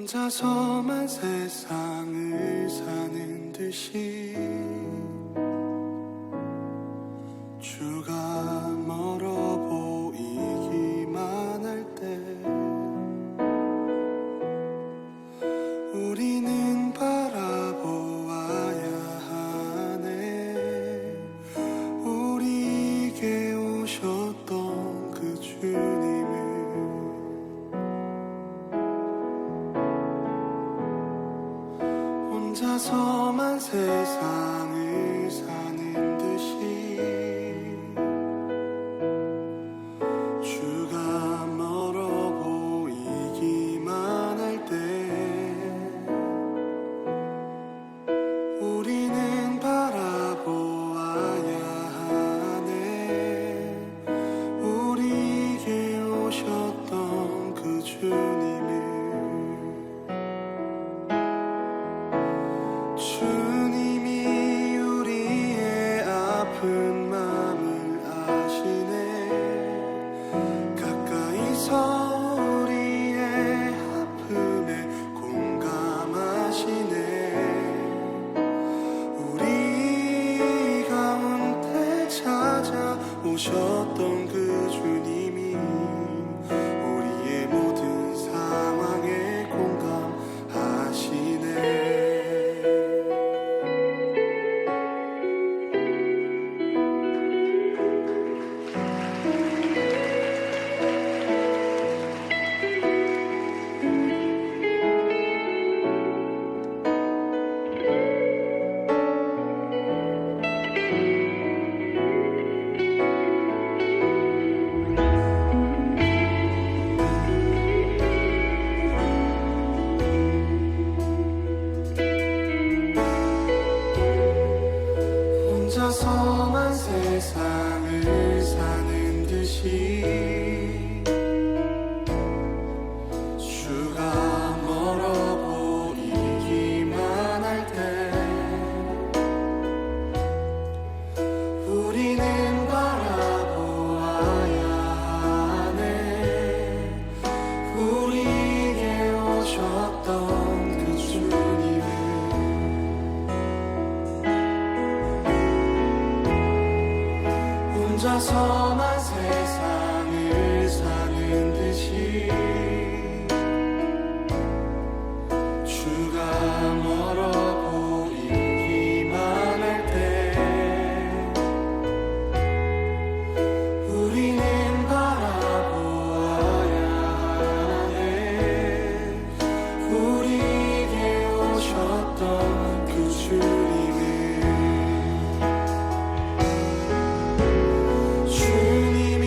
혼자서만 세상을 사는 듯이 주가 멀어 보이기만 할 때 우리는 바라보아야 하네. 우리에게 오셨던 그 주님을 혼자서만 세상을 사는 듯이 주가 멀어 보이기만 할 때 우리는 바라보아야 하네. 우리에게 오셨던 그 주님을 주님이 우리의 아픈 마음을 아시네. 가까이서 우리의 아픔에 공감하시네. 우리 가운데 찾아오셨던 그 주님이 우리의 모든 상황에 공감하시네. 혼자서만 세상을 사는 듯이 주가 멀어 보이기만 할 때 우리는 바라보아야 하네. 우리에게 오셨던 그 주님을 혼자서만 세상을 사는 듯이 주가 멀어 보이기만 할 때 우리는 바라보아야 하네. 우리에게 오셨던 그 주님을 주님이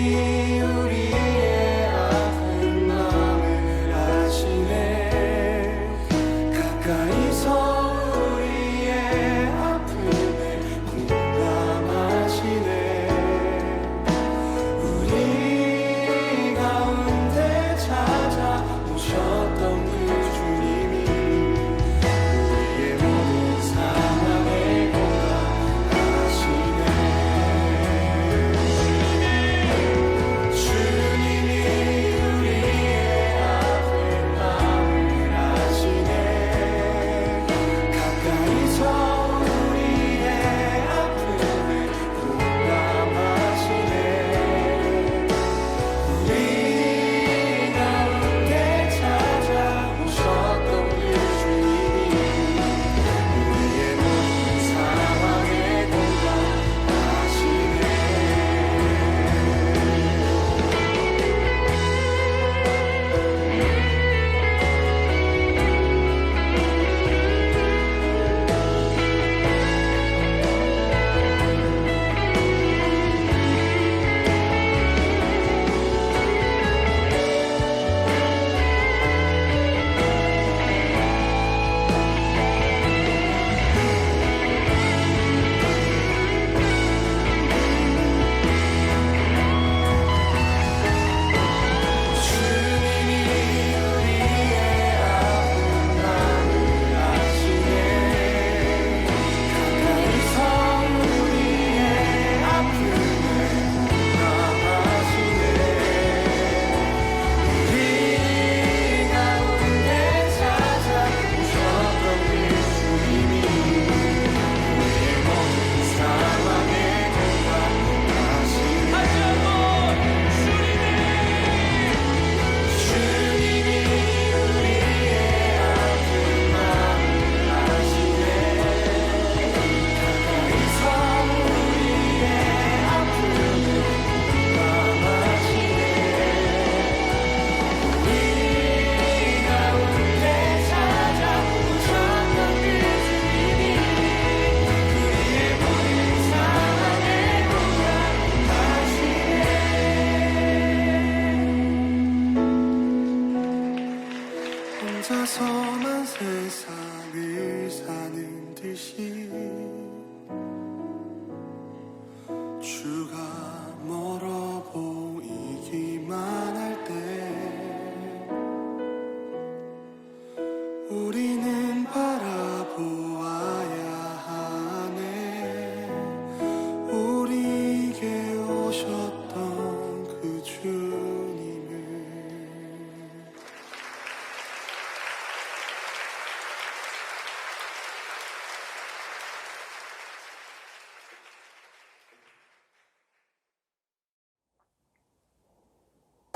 우리의 아픈 마음을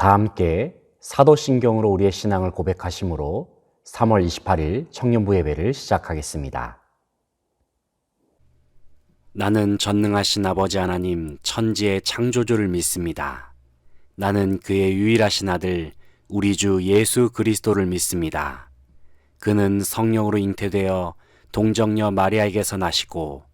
다 함께 사도신경으로 우리의 신앙을 고백하심으로 3월 28일 청년부 예배를 시작하겠습니다. 나는 전능하신 아버지 하나님 천지의 창조주를 믿습니다. 나는 그의 유일하신 아들 우리 주 예수 그리스도를 믿습니다. 그는 성령으로 잉태되어 동정녀 마리아에게서 나시고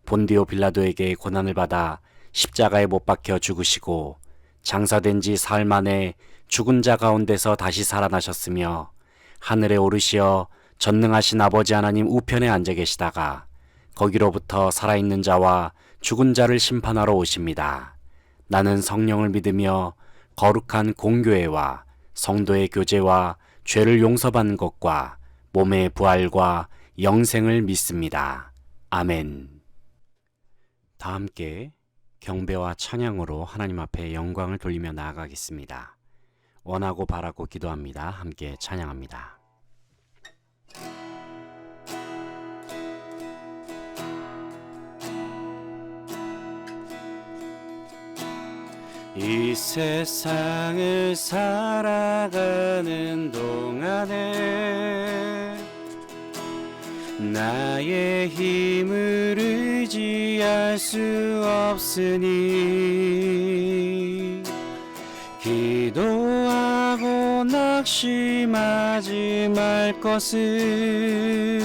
본디오 빌라도에게 고난을 받아 십자가에 못 박혀 죽으시고 장사된 지 사흘 만에 죽은 자 가운데서 다시 살아나셨으며 하늘에 오르시어 전능하신 아버지 하나님 우편에 앉아 계시다가 거기로부터 살아있는 자와 죽은 자를 심판하러 오십니다. 나는 성령을 믿으며 거룩한 공교회와 성도의 교제와 죄를 용서받는 것과 몸의 부활과 영생을 믿습니다. 아멘. 다 함께 경배와 찬양으로 하나님 앞에 영광을 돌리며 나아가겠습니다. 원하고 바라고 기도합니다. 함께 찬양합니다. 이 세상을 살아가는 동안에 나의 힘을 의지할 수 없으니 기도하고 낙심하지 말 것을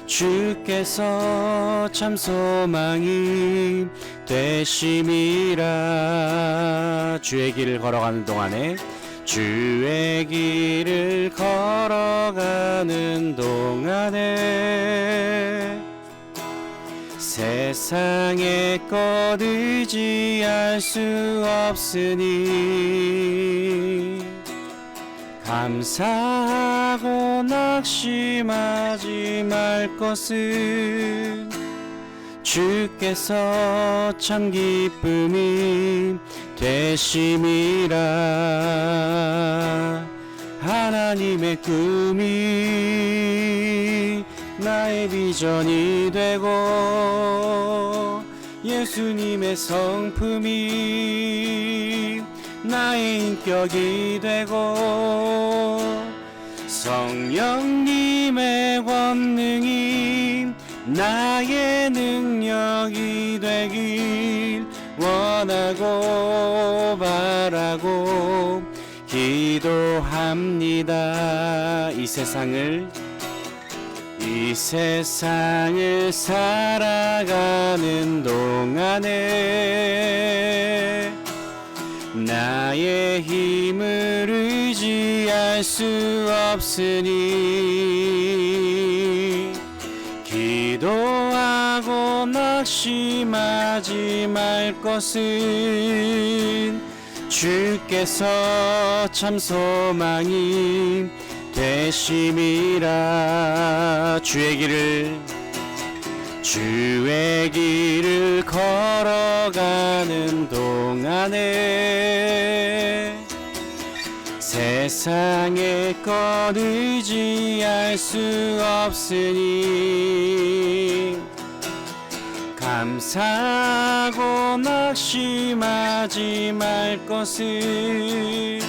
주께서 참 소망이 되심이라. 주의 길을 걸어가는 동안에 주의 길을 걸어가는 동안에 세상의 것 의지할 수 없으니 감사하고 낙심하지 말 것은 주께서 참 기쁨이 되심이라. 하나님의 꿈이 나의 비전이 되고 예수님의 성품이 나의 인격이 되고 성령님의 권능이 나의 능력이 되길 원하고 바라고 기도합니다. 이 세상을 살아가는 동안에 나의 힘을 의지할 수 없으니 기도하고 낙심하지 말 것은 주께서 참 소망이 되심이라. 주의 길을 걸어가는 동안에 세상의 것 의지할 수 없으니 감사하고 낙심하지 말 것을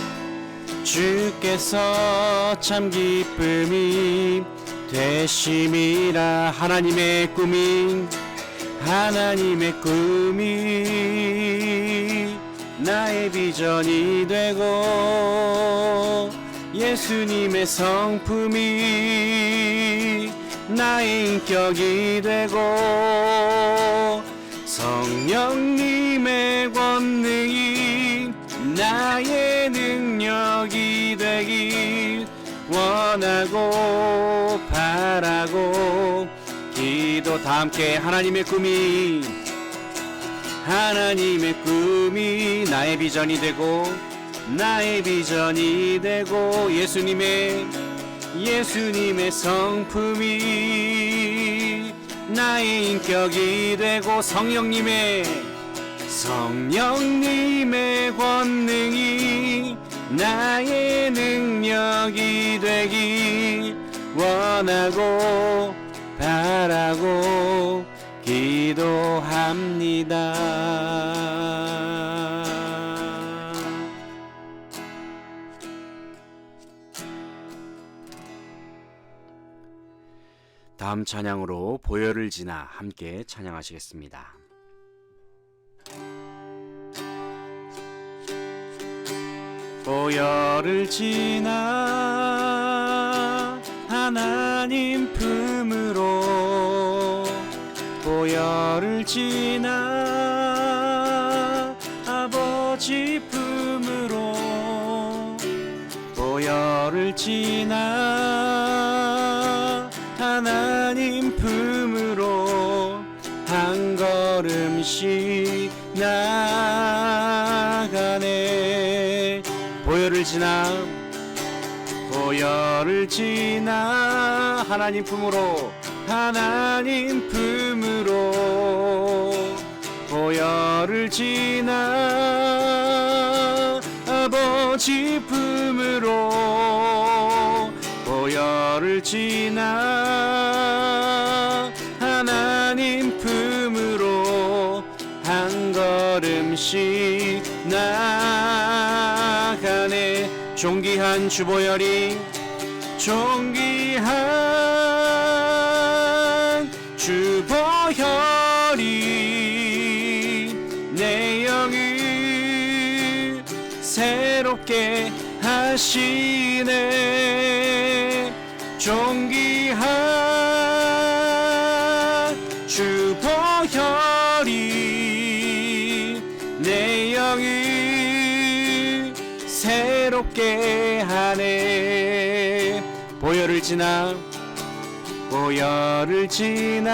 주께서 참 기쁨이 되심이라. 하나님의 꿈이 나의 비전이 되고 예수님의 성품이 나의 인격이 되고 성령님의 권능이 나의 능력이 되길 원하고 바라고 기도. 다 함께 하나님의 꿈이 나의 비전이 되고 예수님의 성품이 나의 인격이 되고 성령님의 권능이 나의 능력이 되길 원하고 바라고 기도합니다. 다음 찬양으로 보혈을 지나 함께 찬양하시겠습니다. 보혈을 지나 하나님 품으로 보혈을 지나 아버지 품으로 보혈을 지나 하나님 품으로 한 걸음씩 나가네. 보혈을 지나 보혈을 지나 하나님 품으로 하나님 품으로 보혈을 지나 아버지 품으로 보혈을 지나 하나님 품으로 한 걸음씩 나가네. 존귀한 주보혈이 존귀한 주보혈이 내 영을 새롭게 하시네. 존귀한 주보혈이 내 영을 새롭게 하네. 보혈을 지나 보혈을 지나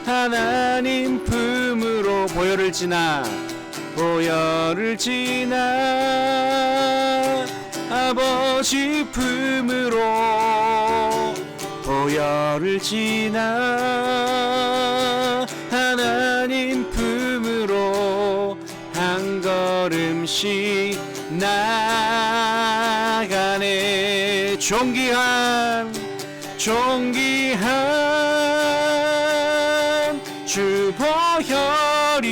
하나님 품으로 보혈을 지나 보혈을 지나 아버지 품으로 보혈을 지나 하나님 품으로 한 걸음씩 나가네. 존귀한 주보혈이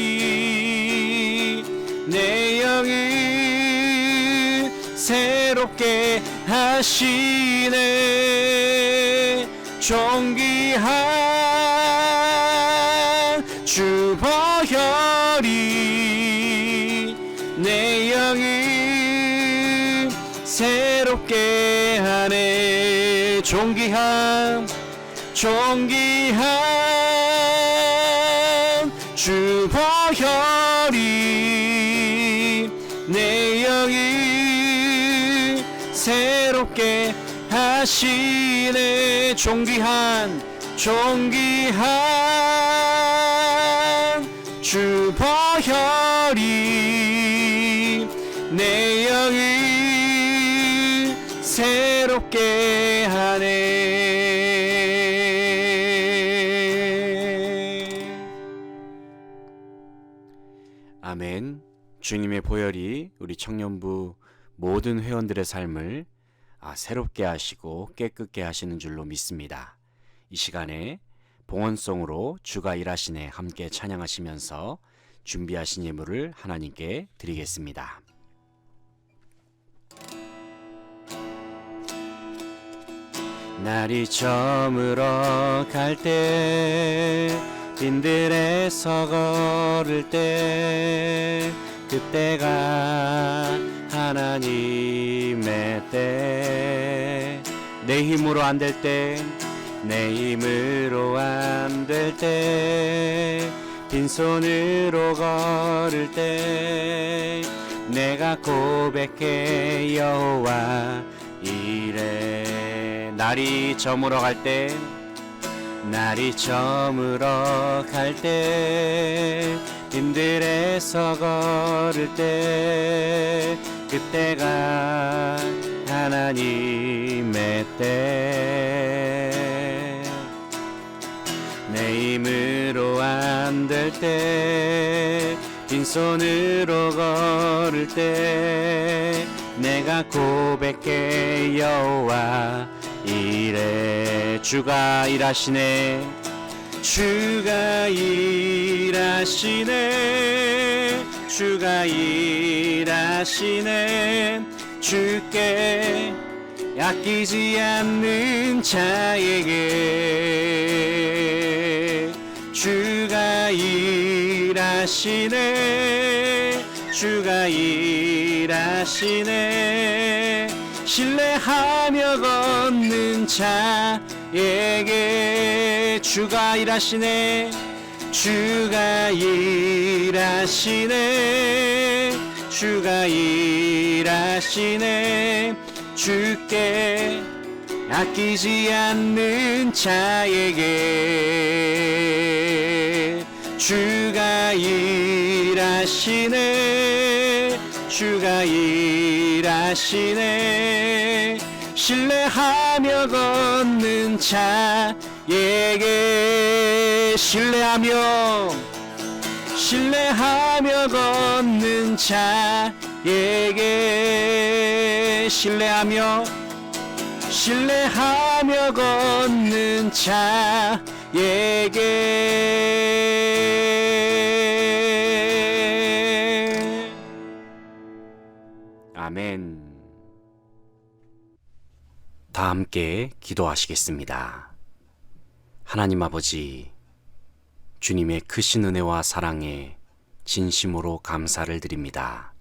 내 영을 새롭게 하시네. 존귀한 주보혈이 내 영을 새롭게 하네. 존귀한 주보혈이 내 영을 새롭게 하시네. 존귀한 주보혈이 내 영을 새롭게 하네. 아멘. 주님의 보혈이 우리 청년부 모든 회원들의 삶을 새롭게 하시고 깨끗게 하시는 줄로 믿습니다. 이 시간에 봉헌송으로 주가 일하시네 함께 찬양하시면서 준비하신 예물을 하나님께 드리겠습니다. 날이 저물어 갈 때 빈들에서 걸을 때 그때가 하나님의 때. 내 힘으로 안 될 때 내 힘으로 안 될 때 빈손으로 걸을 때 내가 고백해 여호와 이래. 날이 저물어 갈 때 날이 저물어 갈 때 빈들에서 걸을 때 그때가 하나님의 때. 내 힘으로 안 될 때 빈손으로 걸을 때 내가 고백해 여호와 이래. 주가 일하시네. 주가 일하시네. 주가 일하시네. 주께 아끼지 않는 자에게 주가 일하시네. 주가 일하시네. 신뢰하며 걷는 자에게 주가 일하시네. 주가 일하시네. 주가 일하시네. 주께 아끼지 않는 자에게 주가 일하시네. 주가 일하시네. 신뢰하며 걷는 자에게 신뢰하며 걷는 자에게 신뢰하며 걷는 자에게. 아멘. 다 함께 기도하시겠습니다. 하나님 아버지, 주님의 크신 은혜와 사랑에 진심으로 감사를 드립니다.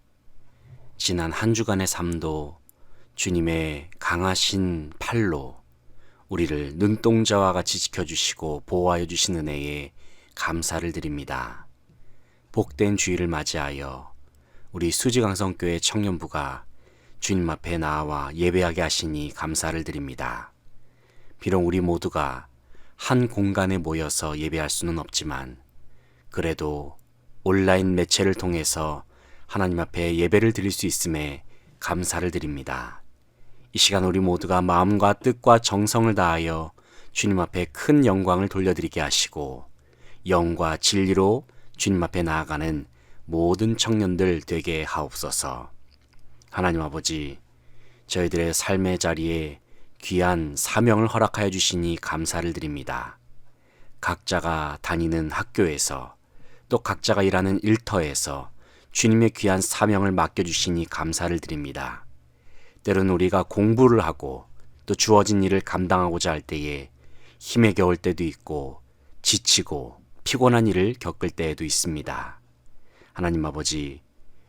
지난 한 주간의 삶도 주님의 강하신 팔로 우리를 눈동자와 같이 지켜주시고 보호하여 주신 은혜에 감사를 드립니다. 복된 주일을 맞이하여 우리 수지강성교회 청년부가 주님 앞에 나와 예배하게 하시니 감사를 드립니다. 비록 우리 모두가 한 공간에 모여서 예배할 수는 없지만 그래도 온라인 매체를 통해서 하나님 앞에 예배를 드릴 수 있음에 감사를 드립니다. 이 시간 우리 모두가 마음과 뜻과 정성을 다하여 주님 앞에 큰 영광을 돌려드리게 하시고 영과 진리로 주님 앞에 나아가는 모든 청년들 되게 하옵소서. 하나님 아버지, 저희들의 삶의 자리에 귀한 사명을 허락하여 주시니 감사를 드립니다. 각자가 다니는 학교에서 또 각자가 일하는 일터에서 주님의 귀한 사명을 맡겨주시니 감사를 드립니다. 때로는 우리가 공부를 하고 또 주어진 일을 감당하고자 할 때에 힘에 겨울 때도 있고 지치고 피곤한 일을 겪을 때에도 있습니다. 하나님 아버지,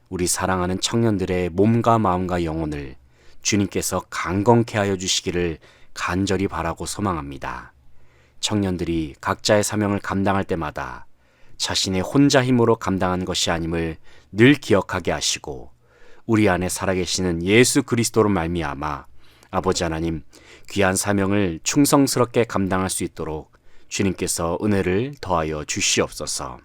우리 사랑하는 청년들의 몸과 마음과 영혼을 주님께서 강건케 하여 주시기를 간절히 바라고 소망합니다. 청년들이 각자의 사명을 감당할 때마다 자신의 혼자 힘으로 감당하는 것이 아님을 늘 기억하게 하시고 우리 안에 살아계시는 예수 그리스도로 말미암아 아버지 하나님 귀한 사명을 충성스럽게 감당할 수 있도록 주님께서 은혜를 더하여 주시옵소서.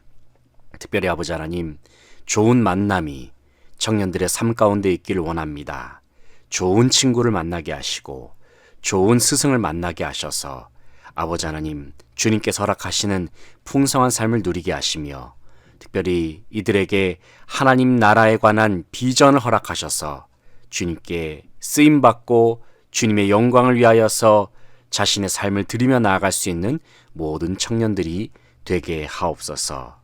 특별히 아버지 하나님, 좋은 만남이 청년들의 삶 가운데 있기를 원합니다. 좋은 친구를 만나게 하시고 좋은 스승을 만나게 하셔서 아버지 하나님, 주님께서 허락하시는 풍성한 삶을 누리게 하시며 특별히 이들에게 하나님 나라에 관한 비전을 허락하셔서 주님께 쓰임받고 주님의 영광을 위하여서 자신의 삶을 드리며 나아갈 수 있는 모든 청년들이 되게 하옵소서.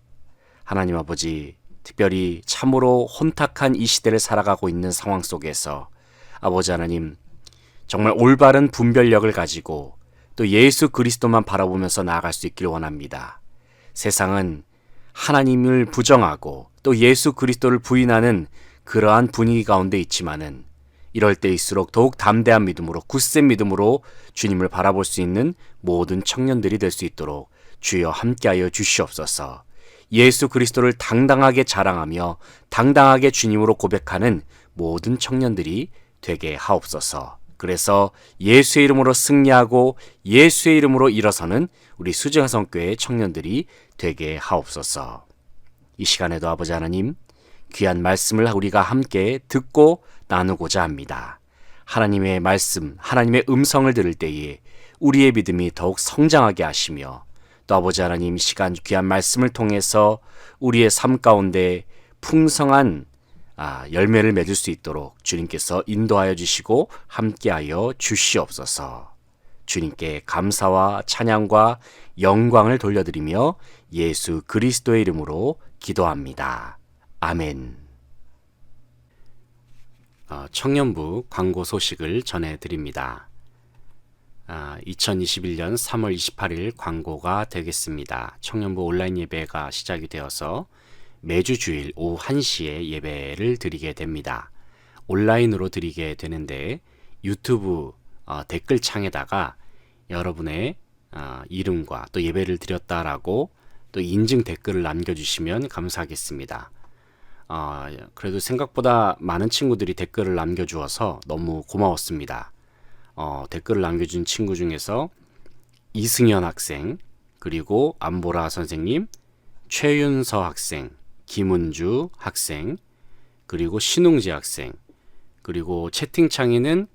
하나님 아버지, 특별히 참으로 혼탁한 이 시대를 살아가고 있는 상황 속에서 아버지 하나님, 정말 올바른 분별력을 가지고 또 예수 그리스도만 바라보면서 나아갈 수 있기를 원합니다. 세상은 하나님을 부정하고 또 예수 그리스도를 부인하는 그러한 분위기 가운데 있지만은 이럴 때일수록 더욱 담대한 믿음으로 굳센 믿음으로 주님을 바라볼 수 있는 모든 청년들이 될 수 있도록 주여 함께하여 주시옵소서. 예수 그리스도를 당당하게 자랑하며 당당하게 주님으로 고백하는 모든 청년들이 되게 하옵소서. 그래서 예수의 이름으로 승리하고 예수의 이름으로 일어서는 우리 수지강성교회 청년들이 되게 하옵소서. 이 시간에도 아버지 하나님, 귀한 말씀을 우리가 함께 듣고 나누고자 합니다. 하나님의 말씀, 하나님의 음성을 들을 때에 우리의 믿음이 더욱 성장하게 하시며 또 아버지 하나님, 이 시간 귀한 말씀을 통해서 우리의 삶 가운데 풍성한 열매를 맺을 수 있도록 주님께서 인도하여 주시고 함께하여 주시옵소서. 주님께 감사와 찬양과 영광을 돌려드리며 예수 그리스도의 이름으로 기도합니다. 아멘. 청년부 광고 소식을 전해드립니다. 2021년 3월 28일 광고가 되겠습니다. 청년부 온라인 예배가 시작이 되어서 매주 주일 오후 1시에 예배를 드리게 됩니다. 온라인으로 드리게 되는데 유튜브 댓글창에다가 여러분의 이름과 또 예배를 드렸다라고 또 인증 댓글을 남겨주시면 감사하겠습니다. 그래도 생각보다 많은 친구들이 댓글을 남겨주어서 너무 고마웠습니다. 댓글을 남겨준 친구 중에서 이승현 학생, 그리고 안보라 선생님, 최윤서 학생, 김은주 학생, 그리고 신웅지 학생, 그리고 채팅창에는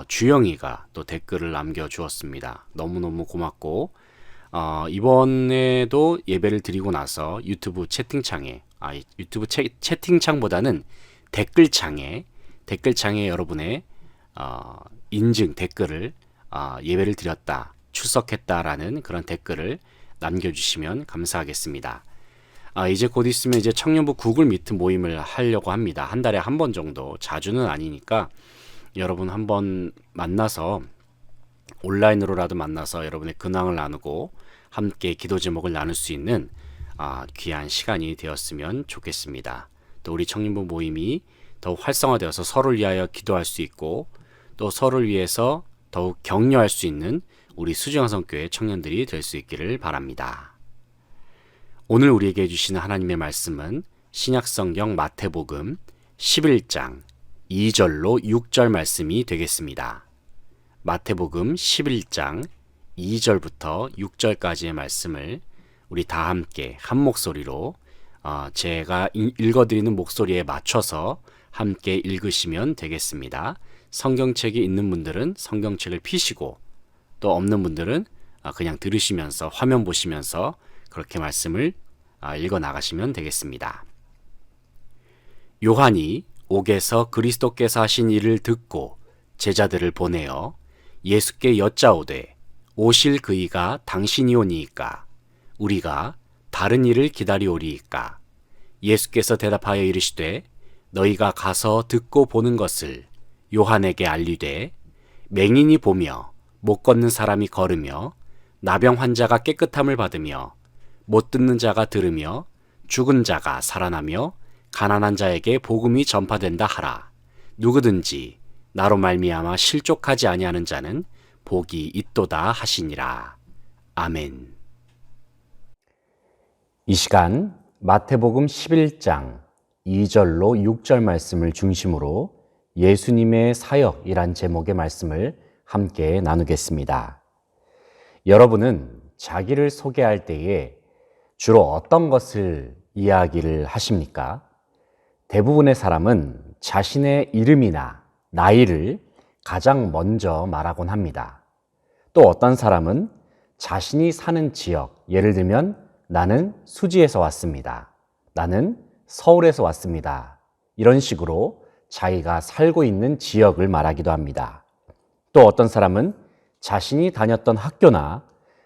주영이가 또 댓글을 남겨주었습니다. 너무너무 고맙고 이번에도 예배를 드리고 나서 유튜브 채팅창에 채팅창보다는 댓글창에 여러분의 인증 댓글을 예배를 드렸다, 출석했다라는 그런 댓글을 남겨주시면 감사하겠습니다. 이제 곧 있으면 이제 청년부 구글 미트 모임을 하려고 합니다. 한 달에 한 번 정도, 자주는 아니니까 여러분 한번 만나서 온라인으로라도 만나서 여러분의 근황을 나누고 함께 기도 제목을 나눌 수 있는 귀한 시간이 되었으면 좋겠습니다. 또 우리 청년부 모임이 더욱 활성화되어서 서로를 위하여 기도할 수 있고 또 서로를 위해서 더욱 격려할 수 있는 우리 수지영성교회 청년들이 될 수 있기를 바랍니다. 오늘 우리에게 해주시는 하나님의 말씀은 신약성경 마태복음 11장 2절로 6절 말씀이 되겠습니다. 마태복음 11장 2절부터 6절까지의 말씀을 우리 다 함께 한 목소리로 제가 읽어드리는 목소리에 맞춰서 함께 읽으시면 되겠습니다. 성경책이 있는 분들은 성경책을 펴시고 또 없는 분들은 그냥 들으시면서 화면 보시면서 그렇게 말씀을 읽어 나가시면 되겠습니다. 요한이 옥에서 그리스도께서 하신 일을 듣고 제자들을 보내어 예수께 여짜오되 오실 그이가 당신이오니이까 우리가 다른 일을 기다리오리이까. 예수께서 대답하여 이르시되 너희가 가서 듣고 보는 것을 요한에게 알리되 맹인이 보며 못 걷는 사람이 걸으며 나병 환자가 깨끗함을 받으며 못 듣는 자가 들으며 죽은 자가 살아나며 가난한 자에게 복음이 전파된다 하라. 누구든지 나로 말미암아 실족하지 아니하는 자는 복이 있도다 하시니라. 아멘. 이 시간 마태복음 11장 2절로 6절 말씀을 중심으로 예수님의 사역이란 제목의 말씀을 함께 나누겠습니다. 여러분은 자기를 소개할 때에 주로 어떤 것을 이야기를 하십니까? 대부분의 사람은 자신의 이름이나 나이를 가장 먼저 말하곤 합니다. 또 어떤 사람은 자신이 사는 지역, 예를 들면 나는 수지에서 왔습니다. 나는 서울에서 왔습니다. 이런 식으로 자기가 살고 있는 지역을 말하기도 합니다. 또 어떤 사람은 자신이 다녔던 학교나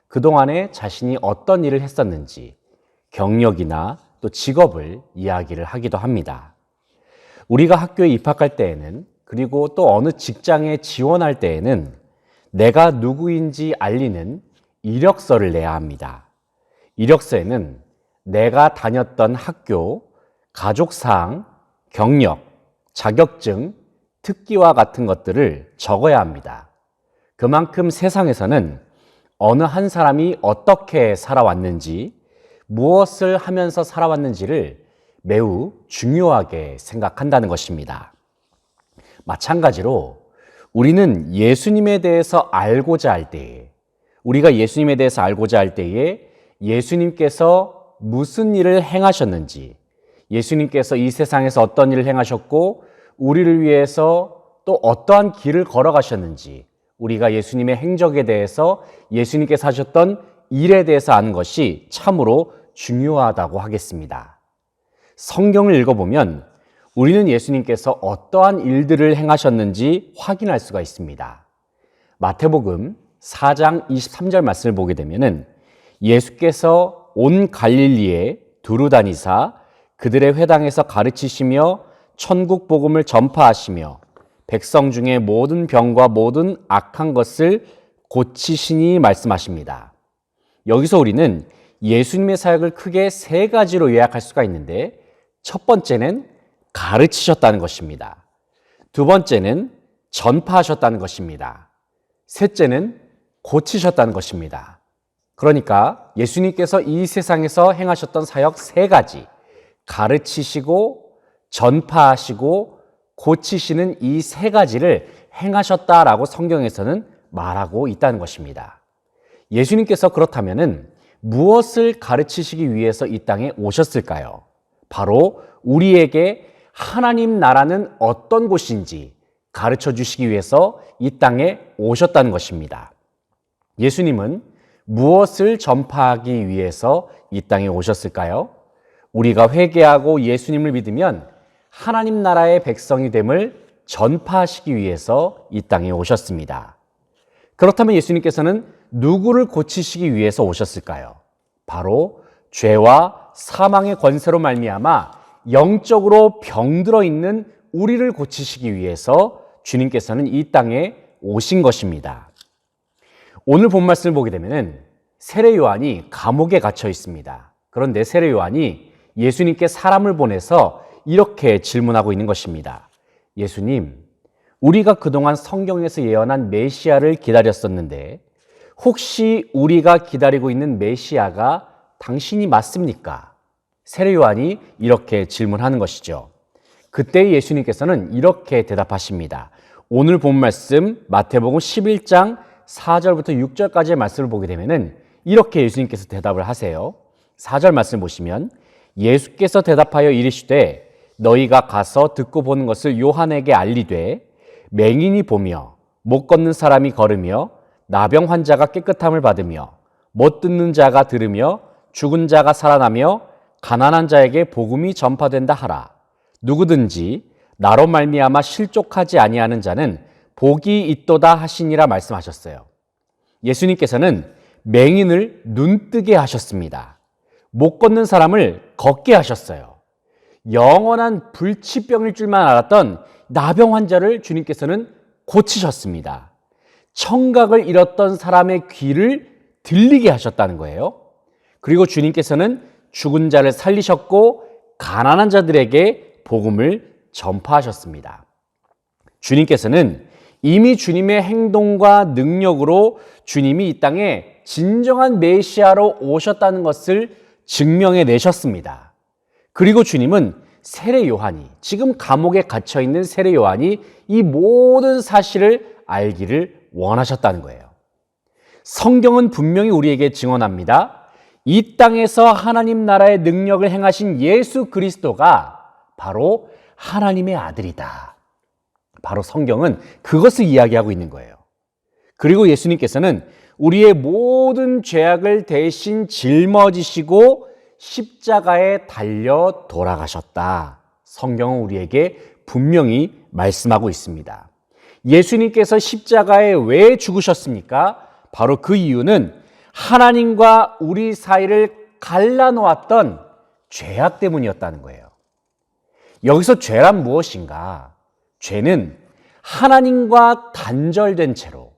그동안에 자신이 어떤 일을 했었는지, 경력이나 또 직업을 이야기를 하기도 합니다. 우리가 학교에 입학할 때에는, 그리고 또 어느 직장에 지원할 때에는 내가 누구인지 알리는 이력서를 내야 합니다. 이력서에는 내가 다녔던 학교, 가족사항, 경력, 자격증, 특기와 같은 것들을 적어야 합니다. 그만큼 세상에서는 어느 한 사람이 어떻게 살아왔는지, 무엇을 하면서 살아왔는지를 매우 중요하게 생각한다는 것입니다. 마찬가지로 우리는 예수님에 대해서 알고자 할 때에, 우리가 예수님에 대해서 알고자 할 때에 예수님께서 무슨 일을 행하셨는지, 예수님께서 이 세상에서 어떤 일을 행하셨고 우리를 위해서 또 어떠한 길을 걸어가셨는지, 우리가 예수님의 행적에 대해서, 예수님께서 하셨던 일에 대해서 아는 것이 참으로 중요하다고 하겠습니다. 성경을 읽어보면 우리는 예수님께서 어떠한 일들을 행하셨는지 확인할 수가 있습니다. 마태복음 4장 23절 말씀을 보게 되면은 예수께서 온 갈릴리에 두루 다니사 그들의 회당에서 가르치시며 천국 복음을 전파하시며 백성 중에 모든 병과 모든 악한 것을 고치시니 말씀하십니다. 여기서 우리는 예수님의 사역을 크게 세 가지로 요약할 수가 있는데, 첫 번째는 가르치셨다는 것입니다. 두 번째는 전파하셨다는 것입니다. 셋째는 고치셨다는 것입니다. 그러니까 예수님께서 이 세상에서 행하셨던 사역 세 가지, 가르치시고 전파하시고 고치시는 이 세 가지를 행하셨다라고 성경에서는 말하고 있다는 것입니다. 예수님께서 그렇다면은 무엇을 가르치시기 위해서 이 땅에 오셨을까요? 바로 우리에게 하나님 나라는 어떤 곳인지 가르쳐 주시기 위해서 이 땅에 오셨다는 것입니다. 예수님은 무엇을 전파하기 위해서 이 땅에 오셨을까요? 우리가 회개하고 예수님을 믿으면 하나님 나라의 백성이 됨을 전파하시기 위해서 이 땅에 오셨습니다. 그렇다면 예수님께서는 누구를 고치시기 위해서 오셨을까요? 바로 죄와 사망의 권세로 말미암아 영적으로 병들어 있는 우리를 고치시기 위해서 주님께서는 이 땅에 오신 것입니다. 오늘 본 말씀을 보게 되면 세례 요한이 감옥에 갇혀 있습니다. 그런데 세례 요한이 예수님께 사람을 보내서 이렇게 질문하고 있는 것입니다. 예수님, 우리가 그동안 성경에서 예언한 메시아를 기다렸었는데 혹시 우리가 기다리고 있는 메시아가 당신이 맞습니까? 세례 요한이 이렇게 질문하는 것이죠. 그때 예수님께서는 이렇게 대답하십니다. 오늘 본 말씀 마태복음 11장 4절부터 6절까지의 말씀을 보게 되면 이렇게 예수님께서 대답을 하세요. 4절 말씀을 보시면 예수께서 대답하여 이르시되 너희가 가서 듣고 보는 것을 요한에게 알리되 맹인이 보며 못 걷는 사람이 걸으며 나병 환자가 깨끗함을 받으며 못 듣는 자가 들으며 죽은 자가 살아나며 가난한 자에게 복음이 전파된다 하라. 누구든지 나로 말미암아 실족하지 아니하는 자는 복이 있도다 하시니라 말씀하셨어요. 예수님께서는 맹인을 눈뜨게 하셨습니다. 못 걷는 사람을 걷게 하셨어요. 영원한 불치병일 줄만 알았던 나병 환자를 주님께서는 고치셨습니다. 청각을 잃었던 사람의 귀를 들리게 하셨다는 거예요. 그리고 주님께서는 죽은 자를 살리셨고 가난한 자들에게 복음을 전파하셨습니다. 주님께서는 이미 주님의 행동과 능력으로 주님이 이 땅에 진정한 메시아로 오셨다는 것을 증명해 내셨습니다. 그리고 주님은 세례 요한이, 지금 감옥에 갇혀 있는 세례 요한이 이 모든 사실을 알기를 원하셨다는 거예요. 성경은 분명히 우리에게 증언합니다. 이 땅에서 하나님 나라의 능력을 행하신 예수 그리스도가 바로 하나님의 아들이다. 바로 성경은 그것을 이야기하고 있는 거예요. 그리고 예수님께서는 우리의 모든 죄악을 대신 짊어지시고 십자가에 달려 돌아가셨다. 성경은 우리에게 분명히 말씀하고 있습니다. 예수님께서 십자가에 왜 죽으셨습니까? 바로 그 이유는 하나님과 우리 사이를 갈라놓았던 죄악 때문이었다는 거예요. 여기서 죄란 무엇인가? 죄는 하나님과 단절된 채로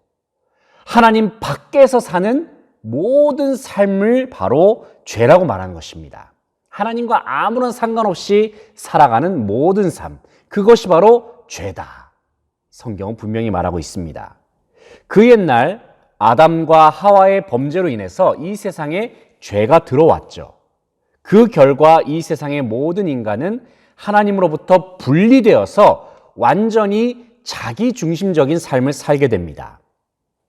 하나님 밖에서 사는 모든 삶을 바로 죄라고 말하는 것입니다. 하나님과 아무런 상관없이 살아가는 모든 삶, 그것이 바로 죄다. 성경은 분명히 말하고 있습니다. 그 옛날 아담과 하와의 범죄로 인해서 이 세상에 죄가 들어왔죠. 그 결과 이 세상의 모든 인간은 하나님으로부터 분리되어서 완전히 자기중심적인 삶을 살게 됩니다.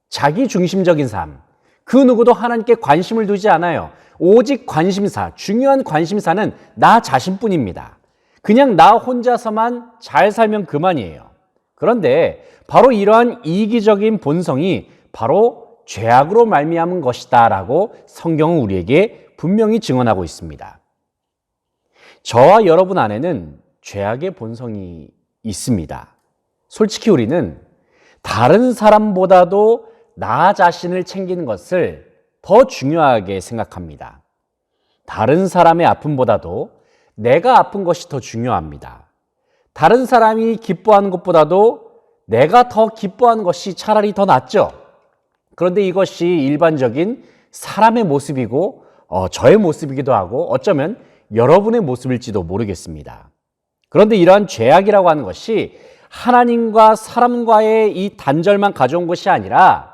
자기중심적인 삶, 그 누구도 하나님께 관심을 두지 않아요. 오직 관심사, 중요한 관심사는 나 자신뿐입니다. 그냥 나 혼자서만 잘 살면 그만이에요. 그런데 바로 이러한 이기적인 본성이 바로 죄악으로 말미암은 것이다 라고 성경은 우리에게 분명히 증언하고 있습니다. 저와 여러분 안에는 죄악의 본성이 있습니다. 솔직히 우리는 다른 사람보다도 나 자신을 챙기는 것을 더 중요하게 생각합니다. 다른 사람의 아픔보다도 내가 아픈 것이 더 중요합니다. 다른 사람이 기뻐하는 것보다도 내가 더 기뻐하는 것이 차라리 더 낫죠. 그런데 이것이 일반적인 사람의 모습이고 저의 모습이기도 하고 어쩌면 여러분의 모습일지도 모르겠습니다. 그런데 이러한 죄악이라고 하는 것이 하나님과 사람과의 이 단절만 가져온 것이 아니라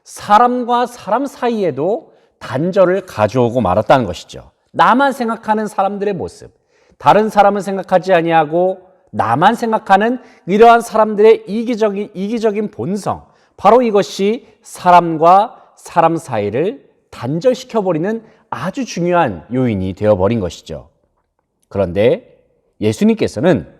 사람과 사람 사이에도 단절을 가져오고 말았다는 것이죠. 나만 생각하는 사람들의 모습, 다른 사람은 생각하지 아니하고 나만 생각하는 이러한 사람들의 이기적인 본성, 바로 이것이 사람과 사람 사이를 단절시켜버리는 아주 중요한 요인이 되어버린 것이죠. 그런데 예수님께서는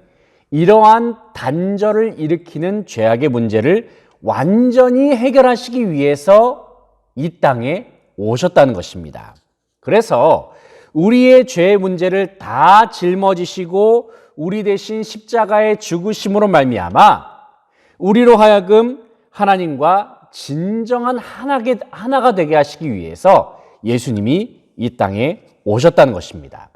이러한 단절을 일으키는 죄악의 문제를 완전히 해결하시기 위해서 이 땅에 오셨다는 것입니다. 그래서 우리의 죄의 문제를 다 짊어지시고 우리 대신 십자가의 죽으심으로 말미암아 우리로 하여금 하나님과 진정한 하나가 되게 하시기 위해서 예수님이 이 땅에 오셨다는 것입니다.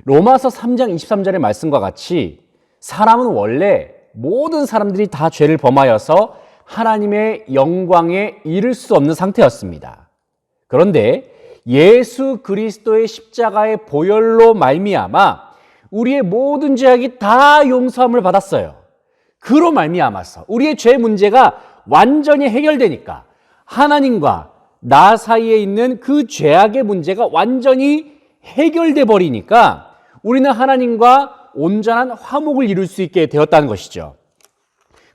로마서 3장 23절의 말씀과 같이 사람은 원래 모든 사람들이 다 죄를 범하여서 하나님의 영광에 이를 수 없는 상태였습니다. 그런데 예수 그리스도의 십자가의 보혈로 말미암아 우리의 모든 죄악이 다 용서함을 받았어요. 그로 말미암아서 우리의 죄 문제가 완전히 해결되니까 하나님과 나 사이에 있는 그 죄악의 문제가 완전히 해결돼 버리니까 우리는 하나님과 온전한 화목을 이룰 수 있게 되었다는 것이죠.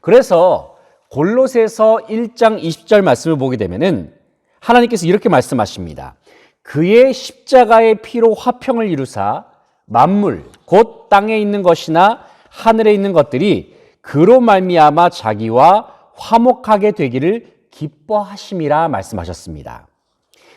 그래서 골로새서 1장 20절 말씀을 보게 되면은 하나님께서 이렇게 말씀하십니다. 그의 십자가의 피로 화평을 이루사 만물 곧 땅에 있는 것이나 하늘에 있는 것들이 그로 말미암아 자기와 화목하게 되기를 기뻐하심이라 말씀하셨습니다.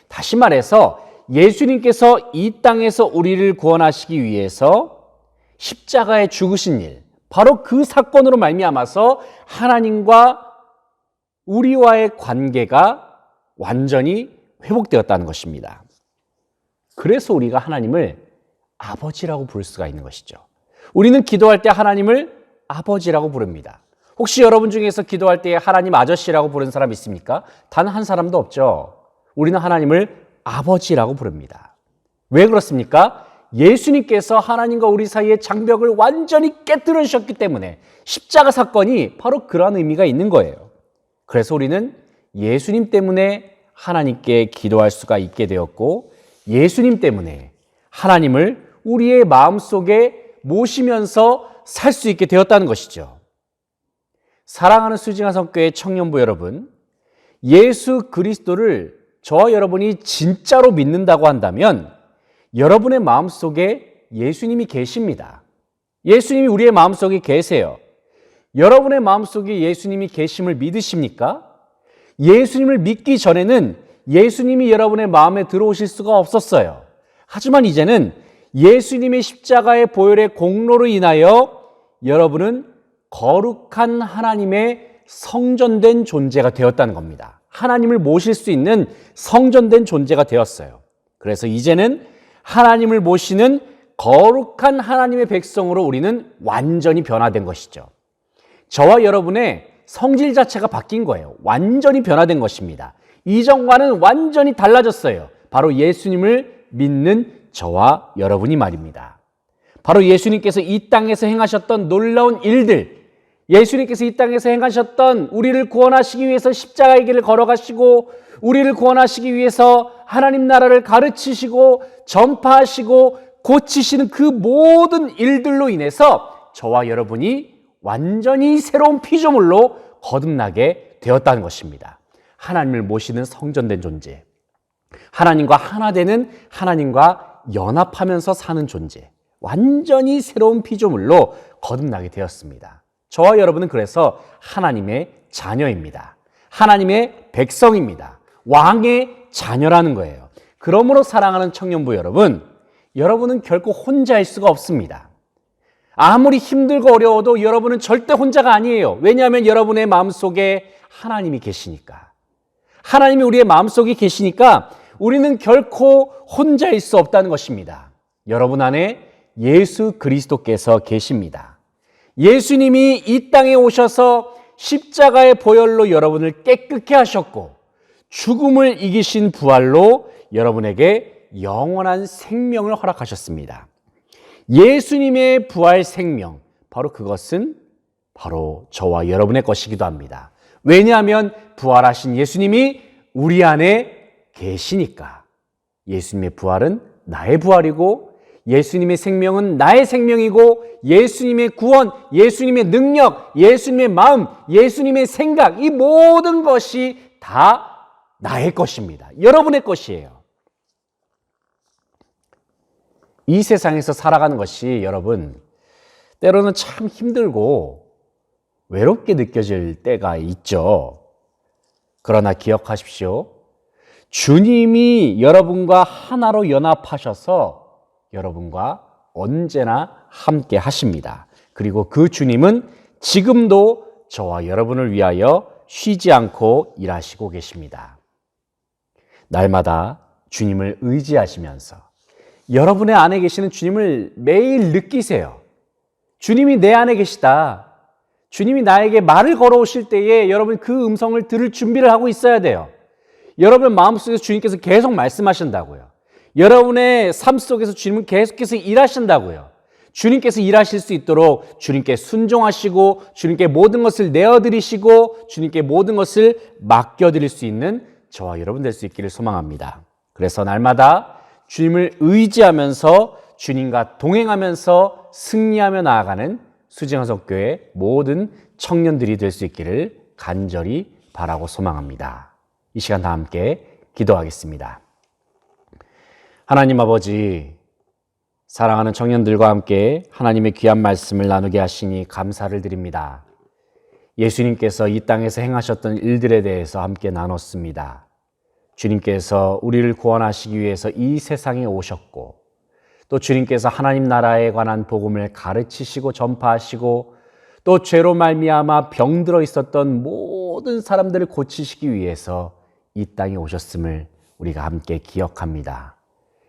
다시 말해서 예수님께서 이 땅에서 우리를 구원하시기 위해서 십자가에 죽으신 일, 바로 그 사건으로 말미암아서 하나님과 우리와의 관계가 완전히 회복되었다는 것입니다. 그래서 우리가 하나님을 아버지라고 부를 수가 있는 것이죠. 우리는 기도할 때 하나님을 아버지라고 부릅니다. 혹시 여러분 중에서 기도할 때 하나님 아저씨라고 부르는 사람 있습니까? 단 한 사람도 없죠. 우리는 하나님을 아버지라고 부릅니다. 왜 그렇습니까? 예수님께서 하나님과 우리 사이의 장벽을 완전히 깨뜨려 주셨기 때문에 십자가 사건이 바로 그러한 의미가 있는 거예요. 그래서 우리는 예수님 때문에 하나님께 기도할 수가 있게 되었고 예수님 때문에 하나님을 우리의 마음속에 모시면서 살 수 있게 되었다는 것이죠. 사랑하는 수징한 성교회 청년부 여러분, 예수 그리스도를 저와 여러분이 진짜로 믿는다고 한다면 여러분의 마음속에 예수님이 계십니다. 예수님이 우리의 마음속에 계세요. 여러분의 마음속에 예수님이 계심을 믿으십니까? 예수님을 믿기 전에는 예수님이 여러분의 마음에 들어오실 수가 없었어요. 하지만 이제는 예수님의 십자가의 보혈의 공로로 인하여 여러분은 거룩한 하나님의 성전된 존재가 되었다는 겁니다. 하나님을 모실 수 있는 성전된 존재가 되었어요. 그래서 이제는 하나님을 모시는 거룩한 하나님의 백성으로 우리는 완전히 변화된 것이죠. 저와 여러분의 성질 자체가 바뀐 거예요. 완전히 변화된 것입니다. 이전과는 완전히 달라졌어요. 바로 예수님을 믿는 저와 여러분이 말입니다. 바로 예수님께서 이 땅에서 행하셨던 놀라운 일들, 예수님께서 이 땅에서 행하셨던 우리를 구원하시기 위해서 십자가의 길을 걸어가시고 우리를 구원하시기 위해서 하나님 나라를 가르치시고 전파하시고 고치시는 그 모든 일들로 인해서 저와 여러분이 완전히 새로운 피조물로 거듭나게 되었다는 것입니다. 하나님을 모시는 성전된 존재, 하나님과 하나 되는 하나님과 연합하면서 사는 존재, 완전히 새로운 피조물로 거듭나게 되었습니다. 저와 여러분은 그래서 하나님의 자녀입니다. 하나님의 백성입니다. 왕의 자녀라는 거예요. 그러므로 사랑하는 청년부 여러분, 여러분은 결코 혼자일 수가 없습니다. 아무리 힘들고 어려워도 여러분은 절대 혼자가 아니에요. 왜냐하면 여러분의 마음속에 하나님이 계시니까. 하나님이 우리의 마음속에 계시니까 우리는 결코 혼자일 수 없다는 것입니다. 여러분 안에 예수 그리스도께서 계십니다. 예수님이 이 땅에 오셔서 십자가의 보혈로 여러분을 깨끗게 하셨고 죽음을 이기신 부활로 여러분에게 영원한 생명을 허락하셨습니다. 예수님의 부활 생명, 바로 그것은 바로 저와 여러분의 것이기도 합니다. 왜냐하면 부활하신 예수님이 우리 안에 계시니까. 예수님의 부활은 나의 부활이고 예수님의 생명은 나의 생명이고 예수님의 구원, 예수님의 능력, 예수님의 마음, 예수님의 생각, 이 모든 것이 다 나의 것입니다. 여러분의 것이에요. 이 세상에서 살아가는 것이 여러분 때로는 참 힘들고 외롭게 느껴질 때가 있죠. 그러나 기억하십시오. 주님이 여러분과 하나로 연합하셔서 여러분과 언제나 함께 하십니다. 그리고 그 주님은 지금도 저와 여러분을 위하여 쉬지 않고 일하시고 계십니다. 날마다 주님을 의지하시면서 여러분의 안에 계시는 주님을 매일 느끼세요. 주님이 내 안에 계시다. 주님이 나에게 말을 걸어오실 때에 여러분 그 음성을 들을 준비를 하고 있어야 돼요. 여러분 마음속에서 주님께서 계속 말씀하신다고요. 여러분의 삶 속에서 주님은 계속해서 일하신다고요. 주님께서 일하실 수 있도록 주님께 순종하시고 주님께 모든 것을 내어드리시고 주님께 모든 것을 맡겨드릴 수 있는 저와 여러분 될 수 있기를 소망합니다. 그래서 날마다 주님을 의지하면서 주님과 동행하면서 승리하며 나아가는 수지영성교회 모든 청년들이 될 수 있기를 간절히 바라고 소망합니다. 이 시간 다 함께 기도하겠습니다. 하나님 아버지, 사랑하는 청년들과 함께 하나님의 귀한 말씀을 나누게 하시니 감사를 드립니다. 예수님께서 이 땅에서 행하셨던 일들에 대해서 함께 나눴습니다. 주님께서 우리를 구원하시기 위해서 이 세상에 오셨고 또 주님께서 하나님 나라에 관한 복음을 가르치시고 전파하시고 또 죄로 말미암아 병들어 있었던 모든 사람들을 고치시기 위해서 이 땅에 오셨음을 우리가 함께 기억합니다.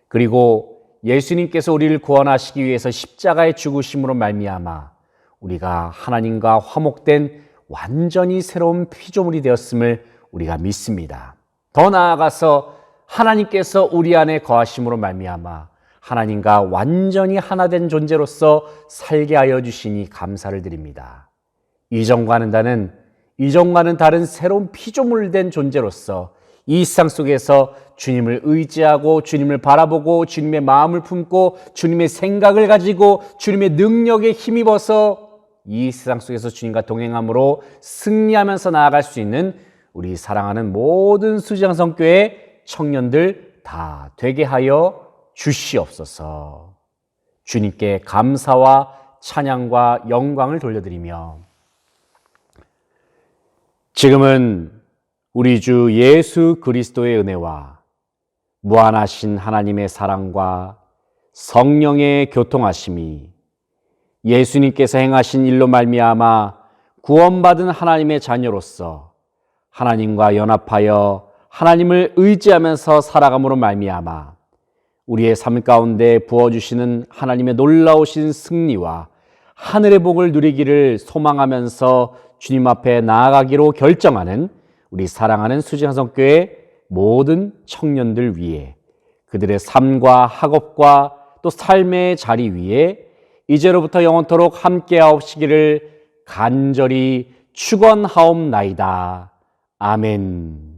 그리고 예수님께서 우리를 구원하시기 위해서 십자가의 죽으심으로 말미암아 우리가 하나님과 화목된 완전히 새로운 피조물이 되었음을 우리가 믿습니다. 더 나아가서 하나님께서 우리 안에 거하심으로 말미암아 하나님과 완전히 하나 된 존재로서 살게 하여 주시니 감사를 드립니다. 이전과는 다른 새로운 피조물 된 존재로서 이 세상 속에서 주님을 의지하고 주님을 바라보고 주님의 마음을 품고 주님의 생각을 가지고 주님의 능력에 힘입어서 이 세상 속에서 주님과 동행함으로 승리하면서 나아갈 수 있는 우리 사랑하는 모든 수지영성교회 청년들 다 되게 하여 주시옵소서. 주님께 감사와 찬양과 영광을 돌려드리며 지금은 우리 주 예수 그리스도의 은혜와 무한하신 하나님의 사랑과 성령의 교통하심이 예수님께서 행하신 일로 말미암아 구원받은 하나님의 자녀로서 하나님과 연합하여 하나님을 의지하면서 살아감으로 말미암아 우리의 삶 가운데 부어주시는 하나님의 놀라우신 승리와 하늘의 복을 누리기를 소망하면서 주님 앞에 나아가기로 결정하는 우리 사랑하는 수지영성교회 모든 청년들 위해 그들의 삶과 학업과 또 삶의 자리 위에 이제로부터 영원토록 함께하옵시기를 간절히 축원하옵나이다. 아멘.